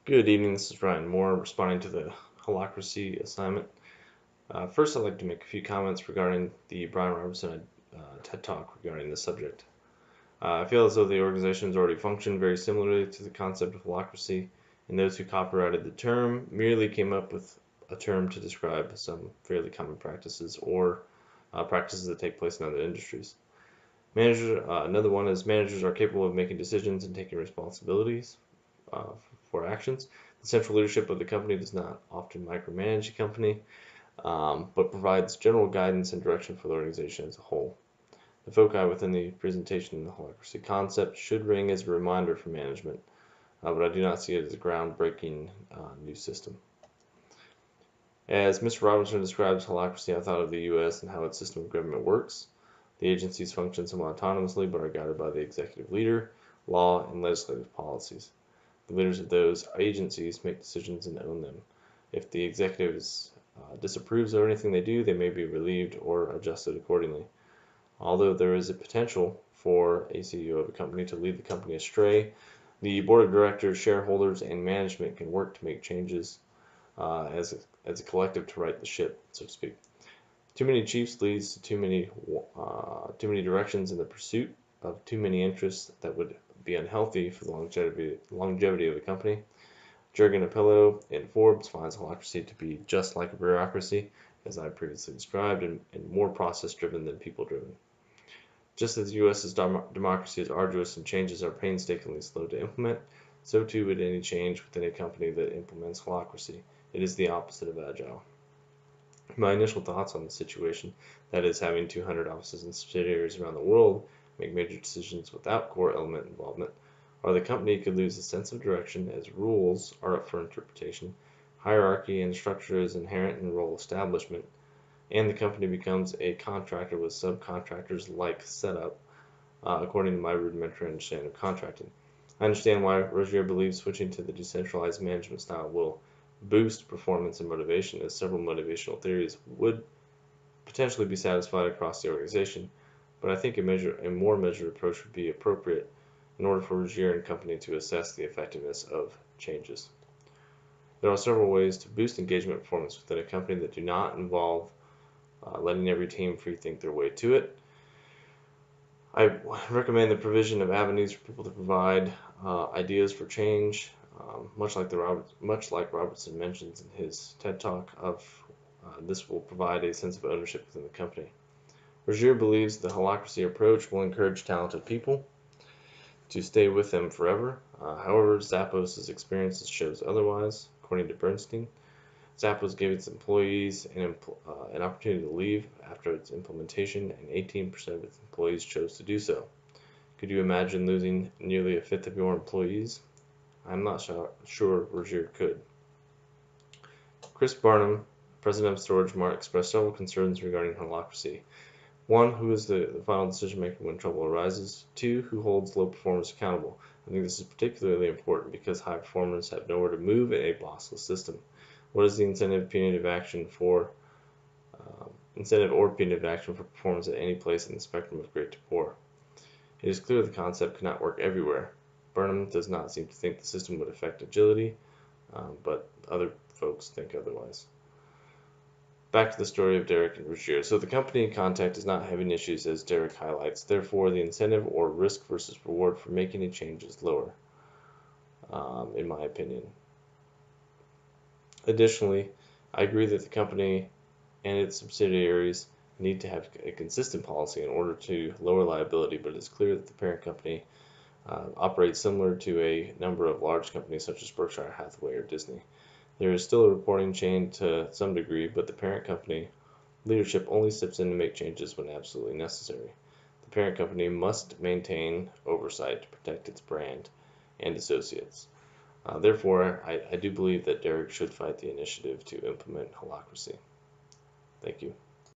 Good evening, this is Ryan Moore responding to the Holocracy assignment. First, I'd like to make a few comments regarding the Brian Robertson TED Talk regarding this subject. I feel as though the organization has already functioned very similarly to the concept of holacracy, and those who copyrighted the term merely came up with a term to describe some fairly common practices or practices that take place in other industries. Another one is managers are capable of making decisions and taking responsibilities uh, for actions. The central leadership of the company does not often micromanage the company, but provides general guidance and direction for the organization as a whole. The foci within the presentation in the holacracy concept should ring as a reminder for management, but I do not see it as a groundbreaking new system. As Mr. Robinson describes holacracy, I thought of the U.S. and how its system of government works. The agencies function somewhat autonomously, but are guided by the executive leader, law, and legislative policies. The leaders of those agencies make decisions and own them. If the executive disapproves of anything they do, they may be relieved or adjusted accordingly. Although there is a potential for a CEO of a company to lead the company astray, the board of directors, shareholders, and management can work to make changes as a collective to right the ship, so to speak. Too many chiefs leads to too many directions in the pursuit of too many interests that would be unhealthy for the longevity of the company. Jurgen Apello in Forbes finds holacracy to be just like a bureaucracy, as I previously described, and more process-driven than people-driven. Just as the U.S.'s democracy is arduous and changes are painstakingly slow to implement, so too would any change within a company that implements holacracy. It is the opposite of agile. My initial thoughts on the situation, that is, having 200 offices and subsidiaries around the world make major decisions without core element involvement, are the company could lose a sense of direction as rules are up for interpretation, hierarchy and structure is inherent in role establishment, and the company becomes a contractor with subcontractors-like setup, according to my rudimentary understanding of contracting. I understand why Rogier believes switching to the decentralized management style will boost performance and motivation, as several motivational theories would potentially be satisfied across the organization, but I think a more measured approach would be appropriate in order for Rogier and company to assess the effectiveness of changes. There are several ways to boost engagement performance within a company that do not involve letting every team free-think their way to it. I recommend the provision of avenues for people to provide ideas for change, much like Robertson mentions in his TED Talk. This will provide a sense of ownership within the company. Rogier believes the holacracy approach will encourage talented people to stay with them forever. However, Zappos' experiences shows otherwise. According to Bernstein, Zappos gave its employees an opportunity to leave after its implementation, and 18% of its employees chose to do so. Could you imagine losing nearly a fifth of your employees? I'm not sure Rogier could. Chris Barnum, president of Storage Mart, expressed several concerns regarding holacracy. 1. Who is the final decision maker when trouble arises? 2. Who holds low performers accountable? I think this is particularly important because high performers have nowhere to move in a bossless system. What is the incentive or punitive action for performance at any place in the spectrum of great to poor? It is clear the concept cannot work everywhere. Burnham does not seem to think the system would affect agility, but other folks think otherwise. Back to the story of Derek and Rogier. So the company in contact is not having issues, as Derek highlights. Therefore, the incentive or risk versus reward for making a change is lower, in my opinion. Additionally, I agree that the company and its subsidiaries need to have a consistent policy in order to lower liability, but it is clear that the parent company operates similar to a number of large companies such as Berkshire Hathaway or Disney. There is still a reporting chain to some degree, but the parent company leadership only steps in to make changes when absolutely necessary. The parent company must maintain oversight to protect its brand and associates. Therefore, I do believe that Derek should fight the initiative to implement holacracy. Thank you.